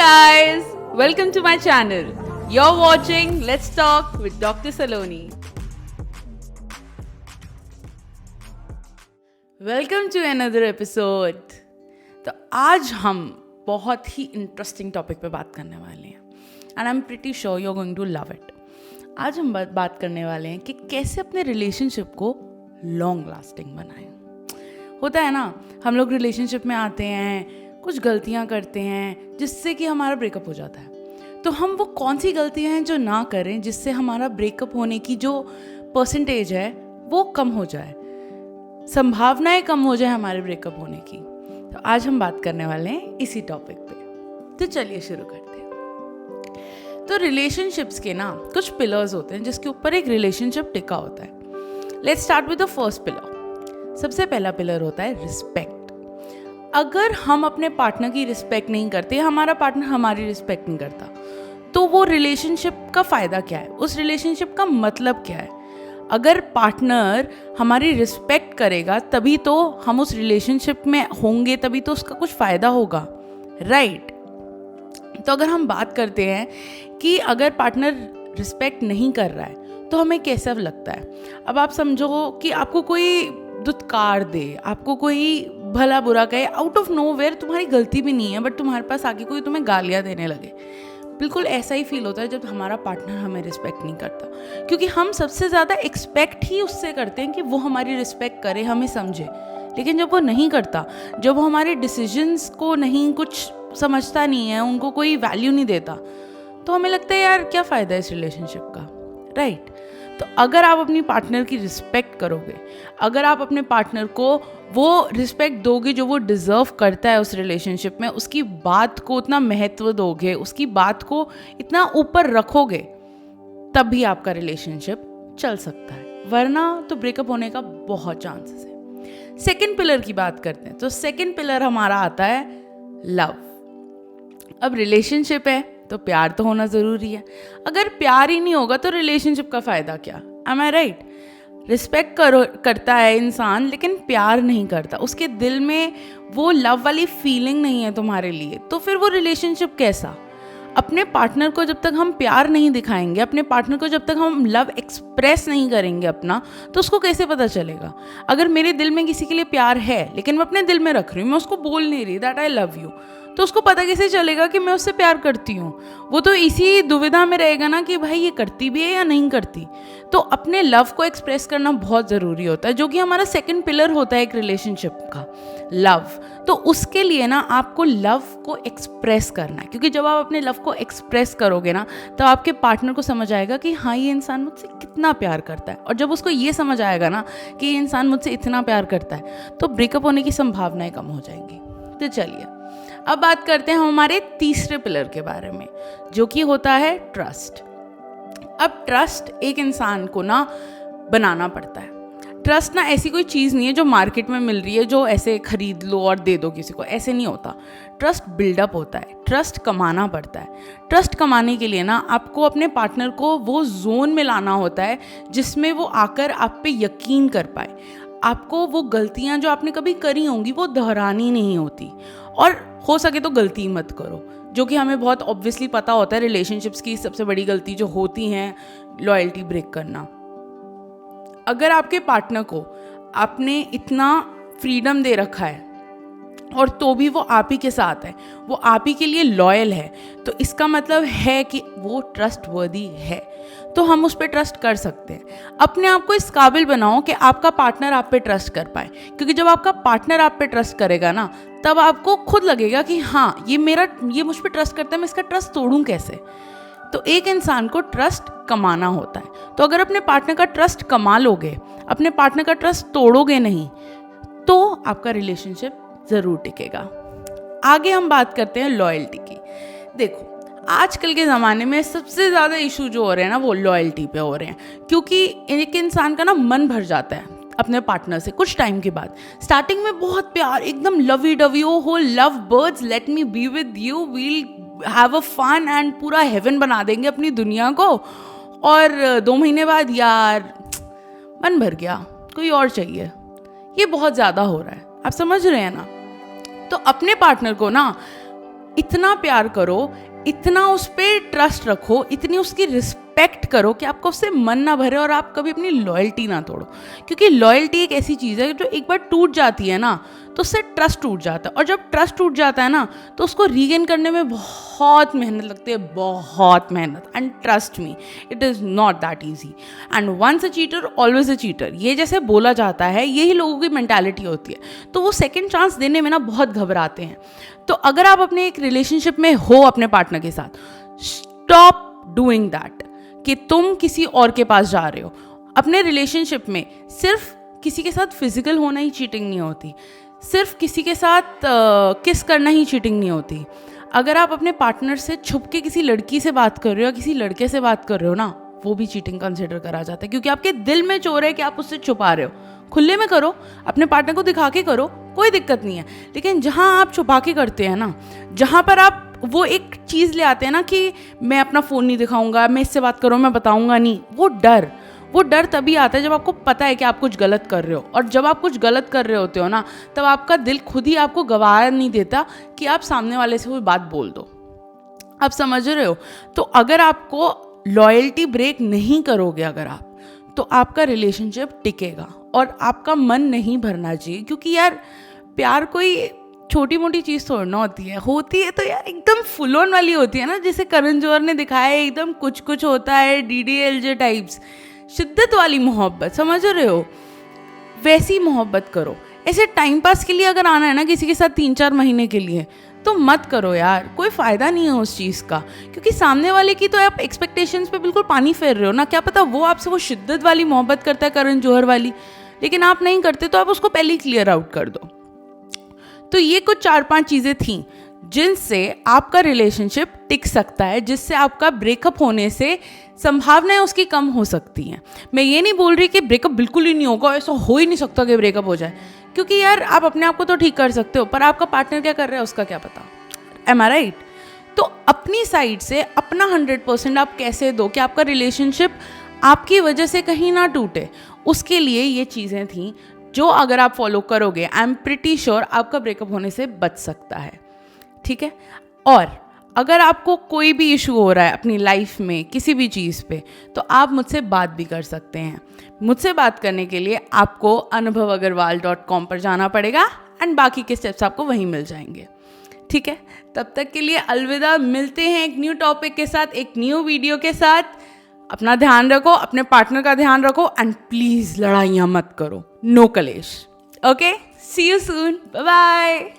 guys, welcome to my channel. You're watching Let's Talk with Dr. Saloni. Welcome to another episode. तो आज हम बहुत ही interesting topic पे बात करने वाले हैं and I am pretty sure you are going to love it. आज हम बात करने वाले हैं कि कैसे अपने रिलेशनशिप को लॉन्ग लास्टिंग बनाएं. होता है ना, हम लोग रिलेशनशिप में आते हैं, कुछ गलतियां करते हैं जिससे कि हमारा ब्रेकअप हो जाता है. तो हम वो कौन सी गलतियां हैं जो ना करें जिससे हमारा ब्रेकअप होने की जो परसेंटेज है वो कम हो जाए, संभावनाएं कम हो जाए हमारे ब्रेकअप होने की. तो आज हम बात करने वाले हैं इसी टॉपिक पे. तो चलिए शुरू करते हैं. तो रिलेशनशिप्स के ना कुछ पिलर्स होते हैं जिसके ऊपर एक रिलेशनशिप टिका होता है. Let's start with the first pillar. सबसे पहला पिलर होता है रिस्पेक्ट. अगर हम अपने पार्टनर की रिस्पेक्ट नहीं करते, हमारा पार्टनर हमारी रिस्पेक्ट नहीं करता, तो वो रिलेशनशिप का फ़ायदा क्या है, उस रिलेशनशिप का मतलब क्या है. अगर पार्टनर हमारी रिस्पेक्ट करेगा तभी तो हम उस रिलेशनशिप में होंगे, तभी तो उसका कुछ फ़ायदा होगा, राइट. तो अगर हम बात करते हैं कि अगर पार्टनर रिस्पेक्ट नहीं कर रहा है तो हमें कैसा लगता है. अब आप समझो कि आपको कोई दुत्कार दे, आपको कोई भला बुरा कहे, आउट ऑफ नोवेयर, तुम्हारी गलती भी नहीं है बट तुम्हारे पास आके कोई तुम्हें गालियाँ देने लगे. बिल्कुल ऐसा ही फील होता है जब हमारा पार्टनर हमें रिस्पेक्ट नहीं करता, क्योंकि हम सबसे ज़्यादा एक्सपेक्ट ही उससे करते हैं कि वो हमारी रिस्पेक्ट करे, हमें समझे. लेकिन जब वो नहीं करता, जब वो हमारे डिसीजंस को नहीं कुछ समझता नहीं है, उनको कोई वैल्यू नहीं देता, तो हमें लगता है यार क्या फ़ायदा है इस रिलेशनशिप का, राइट. तो अगर आप अपनी पार्टनर की रिस्पेक्ट करोगे, अगर आप अपने पार्टनर को वो रिस्पेक्ट दोगे जो वो डिज़र्व करता है उस रिलेशनशिप में, उसकी बात को उतना महत्व दोगे, उसकी बात को इतना ऊपर रखोगे, तभी आपका रिलेशनशिप चल सकता है. वरना तो ब्रेकअप होने का बहुत चांसेस है. सेकंड पिलर की बात करते हैं. तो सेकंड पिलर हमारा आता है लव. अब रिलेशनशिप है तो प्यार तो होना ज़रूरी है. अगर प्यार ही नहीं होगा तो रिलेशनशिप का फ़ायदा क्या. एम आई राइट. रिस्पेक्ट करता है इंसान लेकिन प्यार नहीं करता, उसके दिल में वो लव वाली फीलिंग नहीं है तुम्हारे लिए, तो फिर वो रिलेशनशिप कैसा. अपने पार्टनर को जब तक हम प्यार नहीं दिखाएंगे, अपने पार्टनर को जब तक हम लव एक्सप्रेस नहीं करेंगे अपना, तो उसको कैसे पता चलेगा. अगर मेरे दिल में किसी के लिए प्यार है लेकिन मैं अपने दिल में रख रही हूँ, मैं उसको बोल नहीं रही दैट आई लव यू, तो उसको पता कैसे चलेगा कि मैं उससे प्यार करती हूँ. वो तो इसी दुविधा में रहेगा ना कि भाई ये करती भी है या नहीं करती. तो अपने लव को एक्सप्रेस करना बहुत ज़रूरी होता है, जो कि हमारा सेकंड पिलर होता है एक रिलेशनशिप का, लव. तो उसके लिए ना आपको लव को एक्सप्रेस करना है, क्योंकि जब आप अपने लव को एक्सप्रेस करोगे ना, तो आपके पार्टनर को समझ आएगा कि हाँ ये इंसान मुझसे कितना प्यार करता है. और जब उसको ये समझ आएगा ना कि ये इंसान मुझसे इतना प्यार करता है, तो ब्रेकअप होने की संभावनाएं कम हो जाएंगी. तो चलिए अब बात करते हैं हमारे तीसरे पिलर के बारे में, जो कि होता है ट्रस्ट. अब ट्रस्ट एक इंसान को ना बनाना पड़ता है. ट्रस्ट ना ऐसी कोई चीज़ नहीं है जो मार्केट में मिल रही है, जो ऐसे खरीद लो और दे दो किसी को, ऐसे नहीं होता. ट्रस्ट बिल्डअप होता है, ट्रस्ट कमाना पड़ता है. ट्रस्ट कमाने के लिए ना आपको अपने पार्टनर को वो जोन में लाना होता है जिसमें वो आकर आप पे यकीन कर पाए. आपको वो गलतियाँ जो आपने कभी करी होंगी वो दोहरानी नहीं होती, और हो सके तो गलती मत करो, जो कि हमें बहुत ऑब्वियसली पता होता है. रिलेशनशिप्स की सबसे बड़ी गलती जो होती हैं लॉयल्टी ब्रेक करना. अगर आपके पार्टनर को आपने इतना फ्रीडम दे रखा है और तो भी वो आप ही के साथ है, वो आप ही के लिए लॉयल है, तो इसका मतलब है कि वो ट्रस्टवर्दी है, तो हम उस पर ट्रस्ट कर सकते हैं. अपने आप को इस काबिल बनाओ कि आपका पार्टनर आप पे ट्रस्ट कर पाए, क्योंकि जब आपका पार्टनर आप पे ट्रस्ट करेगा ना, तब आपको खुद लगेगा कि हाँ ये मुझ पे ट्रस्ट करता है, मैं इसका ट्रस्ट तोड़ूं कैसे. तो एक इंसान को ट्रस्ट कमाना होता है. तो अगर अपने पार्टनर का ट्रस्ट कमा लोगे, अपने पार्टनर का ट्रस्ट तोड़ोगे नहीं, तो आपका रिलेशनशिप ज़रूर टिकेगा. आगे हम बात करते हैं लॉयल्टी की. देखो आजकल के ज़माने में सबसे ज़्यादा इशू जो हो रहे हैं ना वो लॉयल्टी पे हो रहे हैं, क्योंकि एक इंसान का ना मन भर जाता है अपने पार्टनर से कुछ टाइम के बाद. स्टार्टिंग में बहुत प्यार, एकदम लवी डवी, ओ हो love birds, let me be with you, we'll have a fun and पूरा हेवन बना देंगे अपनी दुनिया को. और 2 महीने बाद यार मन भर गया, कोई और चाहिए. ये बहुत ज़्यादा हो रहा है, आप समझ रहे हैं ना. तो अपने पार्टनर को ना इतना प्यार करो, इतना उस पर ट्रस्ट रखो, इतनी उसकी रिस्पेक्ट करो कि आपका उससे मन ना भरे और आप कभी अपनी लॉयल्टी ना तोड़ो। क्योंकि लॉयल्टी एक ऐसी चीज़ है जो एक बार टूट जाती है ना तो उससे ट्रस्ट टूट जाता है, और जब ट्रस्ट टूट जाता है ना तो उसको रीगेन करने में बहुत मेहनत लगती है, बहुत मेहनत। And trust me, it is not that easy. And once a cheater always a cheater, ये जैसे बोला जाता है, यही लोगों की मेंटालिटी होती है। तो वो सेकेंड चांस देने में ना बहुत घबराते हैं। तो अगर आप अपने एक रिलेशनशिप में हो अपने पार्टनर के साथ, स्टॉप डूइंग दैट कि तुम किसी और के पास जा रहे हो। अपने रिलेशनशिप में सिर्फ किसी के साथ फिजिकल होना ही चीटिंग नहीं होती, सिर्फ किसी के साथ किस करना ही चीटिंग नहीं होती। अगर आप अपने पार्टनर से छुप के किसी लड़की से बात कर रहे हो या किसी लड़के से बात कर रहे हो ना, वो भी चीटिंग कंसिडर करा जाता है, क्योंकि आपके दिल में चोर है कि आप उससे छुपा रहे हो। खुले में करो, अपने पार्टनर को दिखा के करो, कोई दिक्कत नहीं है। लेकिन जहाँ आप छुपा के करते हैं ना, जहाँ पर आप वो एक चीज़ ले आते हैं ना कि मैं अपना फ़ोन नहीं दिखाऊंगा, मैं इससे बात करूँ, मैं बताऊंगा नहीं, वो डर तभी आता है जब आपको पता है कि आप कुछ गलत कर रहे हो। और जब आप कुछ गलत कर रहे होते हो ना, तब आपका दिल खुद ही आपको गवाह नहीं देता कि आप सामने वाले से कोई बात बोल दो। आप समझ रहे हो? तो अगर आपको लॉयल्टी ब्रेक नहीं करोगे अगर आप, तो आपका रिलेशनशिप टिकेगा और आपका मन नहीं भरना चाहिए। क्योंकि यार प्यार कोई छोटी मोटी चीज़ थोड़ी ना होती है तो यार एकदम फुल ऑन वाली होती है ना, जैसे करण जौहर ने दिखाया है, एकदम कुछ कुछ होता है, DDLJ टाइप्स, शिद्दत वाली मोहब्बत, समझ रहे हो? वैसी मोहब्बत करो। ऐसे टाइम पास के लिए अगर आना है ना किसी के साथ 3-4 महीने के लिए, तो मत करो यार, कोई फ़ायदा नहीं है उस चीज़ का। क्योंकि सामने वाले की तो आप एक्सपेक्टेशंस पे बिल्कुल पानी फेर रहे हो ना। क्या पता वो आपसे वो शिद्दत वाली मोहब्बत करता है, करण जौहर वाली, लेकिन आप नहीं करते, तो आप उसको पहले ही क्लियर आउट कर दो। तो ये कुछ 4-5 चीज़ें थीं जिनसे आपका रिलेशनशिप टिक सकता है, जिससे आपका ब्रेकअप होने से संभावनाएं उसकी कम हो सकती हैं। मैं ये नहीं बोल रही कि ब्रेकअप बिल्कुल ही नहीं होगा, ऐसा हो ही नहीं सकता कि ब्रेकअप हो जाए, क्योंकि यार आप अपने आप को तो ठीक कर सकते हो, पर आपका पार्टनर क्या कर रहा है उसका क्या पता। एम आई राइट? तो अपनी साइड से अपना 100% आप कैसे दो कि आपका रिलेशनशिप आपकी वजह से कहीं ना टूटे। उसके लिए ये चीज़ें थी जो अगर आप फॉलो करोगे, आई एम प्रिटी श्योर आपका ब्रेकअप होने से बच सकता है। ठीक है? और अगर आपको कोई भी इशू हो रहा है अपनी लाइफ में किसी भी चीज़ पे, तो आप मुझसे बात भी कर सकते हैं। मुझसे बात करने के लिए आपको anubhavagarwal.com पर जाना पड़ेगा एंड बाकी के स्टेप्स आपको वहीं मिल जाएंगे। ठीक है? तब तक के लिए अलविदा। मिलते हैं एक न्यू टॉपिक के साथ, एक न्यू वीडियो के साथ। अपना ध्यान रखो, अपने पार्टनर का ध्यान रखो, एंड प्लीज़ लड़ाइयाँ मत करो। नो कलेश। Okay, see you soon, bye bye.